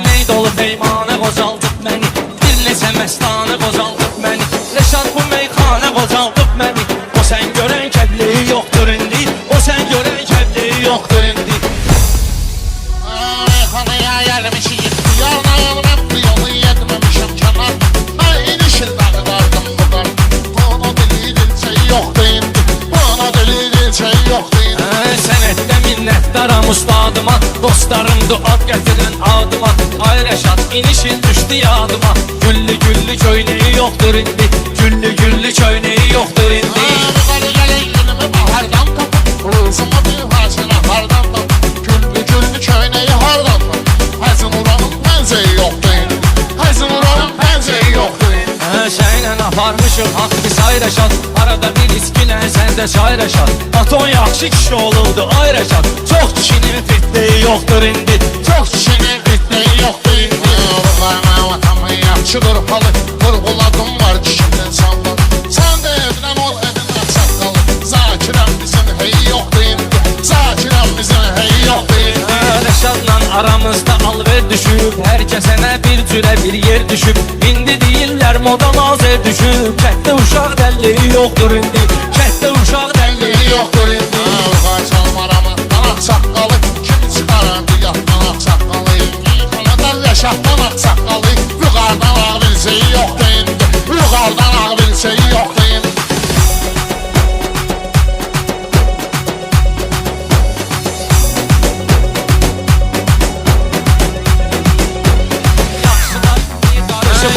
Meyd olup peymana qocaldıb məni, bir neçə məstanə qocaldıb məni. Rəşad bu meyxana qocaldıb məni. O sən görən kəbliyi yoxdur indi, o sən görən kəbliyi yoxdur indi. Meyxanaya gəlmişik, yarın mən bu yolu yetməmişəm kənar. Mən inişin dağıdardım buradan, buna deli dilçə yoxdur indi, buna deli dilçə yoxdur indi. Sənətdə minnətdaram ustadıma, dostlarımdır ad gətirən adıma. Ay Rəşad inişin düşdü yadıma, güllü güllü köynəyi yoxdur indi, güllü güllü köynəyi yoxdur indi. Müqarı gələk günümü bahardan tapıb, rızımı bir haçına hardan tapıb, güllü güllü köynəyi hardan tapıb. Həzin uranın pəncəyi yoxdur indi, həzin uranın pəncəyi yoxdur indi. Şeylə aparmışıq haqq bir say Rəşad, arada bir iskinə sən də çay Rəşad. Aton yaxşı kişi olurdu ay Rəşad, çox kişinin fitliyi yoxdur indi, çox kişinin fitliyi yoxdur indi. Vurlarına vatanı yaxşıdır halı, vurğuladım var kişinin sanlı. Sən də evlən ol edinə saqqalı, Zakirəm bizim hey yoxdur indi, Zakirəm bizim hey yoxdur indi. Rəşadla aramızda alver düşüb, hər kəsənə bir cürə bir yer düşüb. İndi deyirlər moda nazer düşüb, kətdə uşaq dəlliyi yoxdur indi, kətdə uşaq dəlliyi yoxdur indi. Qaçalım aramı, danaq saqqalı, kim çıxarandı yatdan ağ saqqalı. Yıxanadan Rəşaddan ağ saqqalı, yuxardan ağ bilseyi yoxdur indi, yuxardan ağ bilseyi yoxdur indi.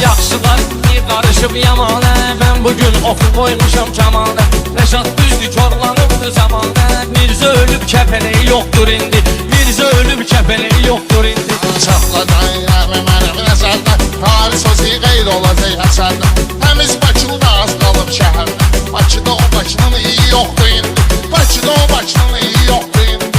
Yaxşılar bir qarışıb yamanə, mən bugün oxu qoymuşam kamanə. Rəşad düzdür korlanıbdır zamanə, Mirzə ölüb kəpəneyi yoxdur indi, Mirzə ölüb kəpəneyi yoxdur indi. Saxladan yərmi mənim nəzərdə, tarih sözü qeyd olacaq əsərdə. Təmiz Bakıda az qalıb şəhərdə, Bakıda o Bakının iyi yoxdur indi, Bakıda o Bakının iyi yoxdur indi.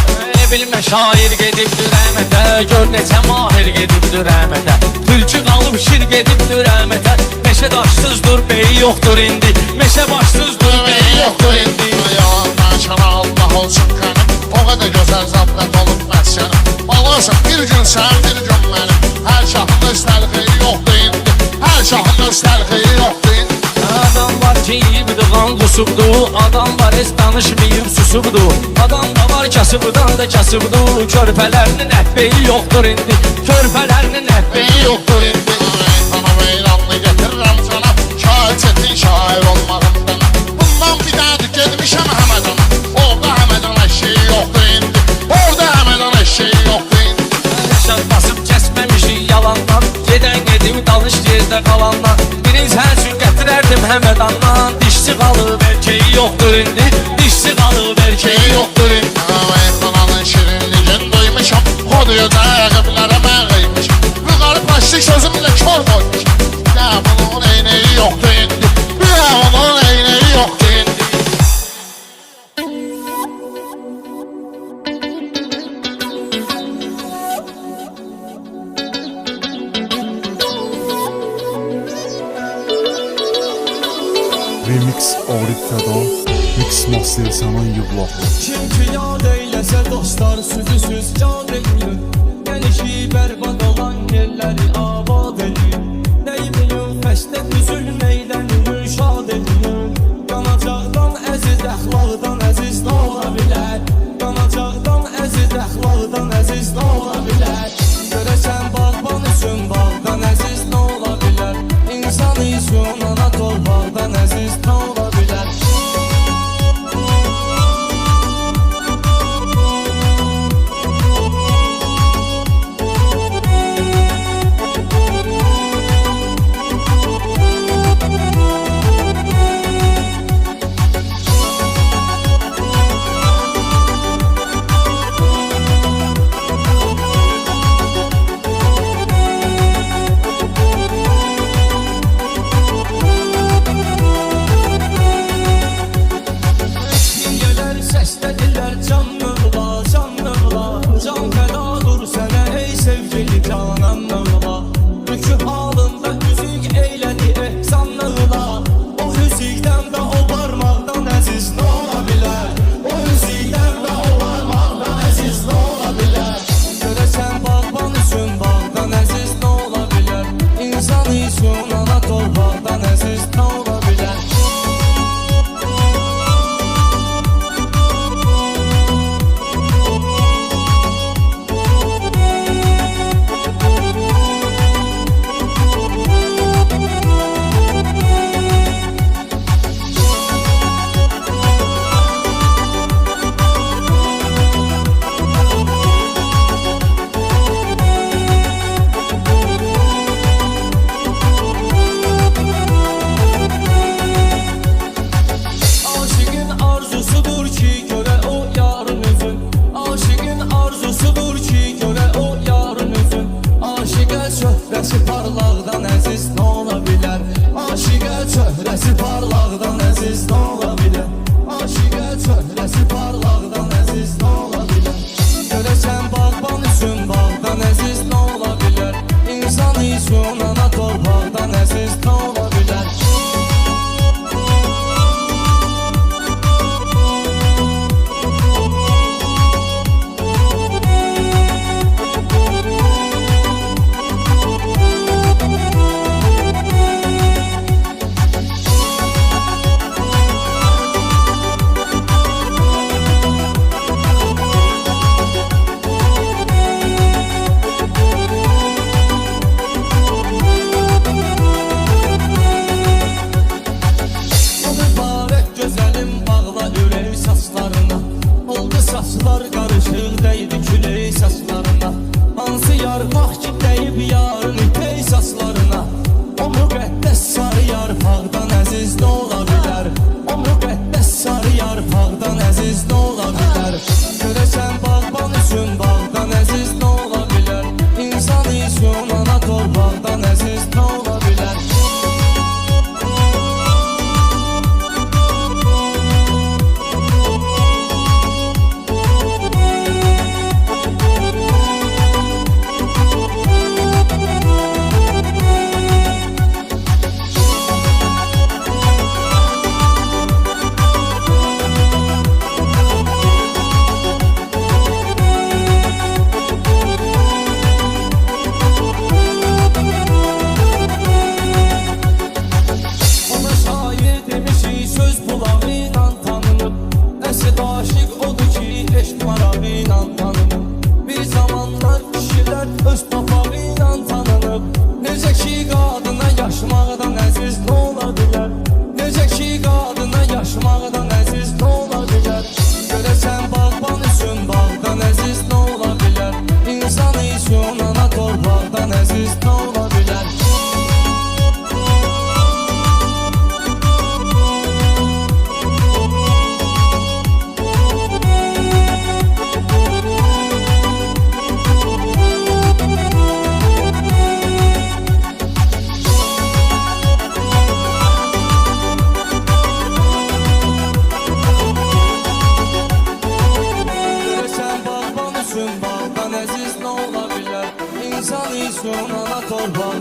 Bilmə şair gedibdir rəhmətə, gör neçə mahir gedibdir rəhmətə. Tülkü qalıb şir gedibdir rəhmətə, meşə daşsızdır beyi yoxdur indi, meşə başsızdır beyi yoxdur indi. Yalandan şana Allah olsun qənim, o qədər gözəl zafrət olub məskənim. Balasın bir gün sən bir gün mənim, hər şahın öz təlxeyi yoxdur indi, hər şahın öz təlxeyi yoxdur indi. Adam var ki yiyibdir qan qusubdu, adam var heç danışmayıb susubdu. Adam da var kasıbdan da kasıbdu, körpələrinin əhbeyi yoxdur indi, körpələrinin əhbeyi yoxdur indi. Sana meyranlı getirirəm sana, şair çetin şair olmağımdan. Bundan bir dədir gedmişəm Həmədana, orada Həmədan eşeği yoxdur indi, orada Həmədan eşeği yoxdur indi. Rəşad basıb kəsməmişik yalandan, gedən gedib danış yerdə qalandan. Birinci sən üçün gətirərdim Həmədandan, dişçi qalıb erkeği yoxdur indi, dişçi qalıb erkeği yoxdur indi. Meyxananın şirinliğini duymuşam, o diyor da əqiblərə mən qıymışam. Yuxarı plastik sözümlə kör qoymuşam. Ya bunun eyneyi yoxdur indi, ya bunun eyneyi yoxdur indi. Remix Arif Fəda, Mix Master Sənan Yıvlaqlı. Kim ki yad eyləsə dostlar sözüsüz yad eləyir, gəlişi bərbad olan yerləri abad eləyir. Nəymiyim fəşdə üzülməkdən şad eləyir, qanacaqdan əziz əxlaqdan əziz nə ola bilər, qanacaqdan əziz əxlaqdan əziz nə ola bilər. Görəsən bağban üçün bağdan əziz nə ola bilər, İnsan üçün ana torpaqdan əziz nə ola bilər.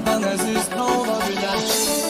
Vətənlərdən əziz nə ola bilər ki?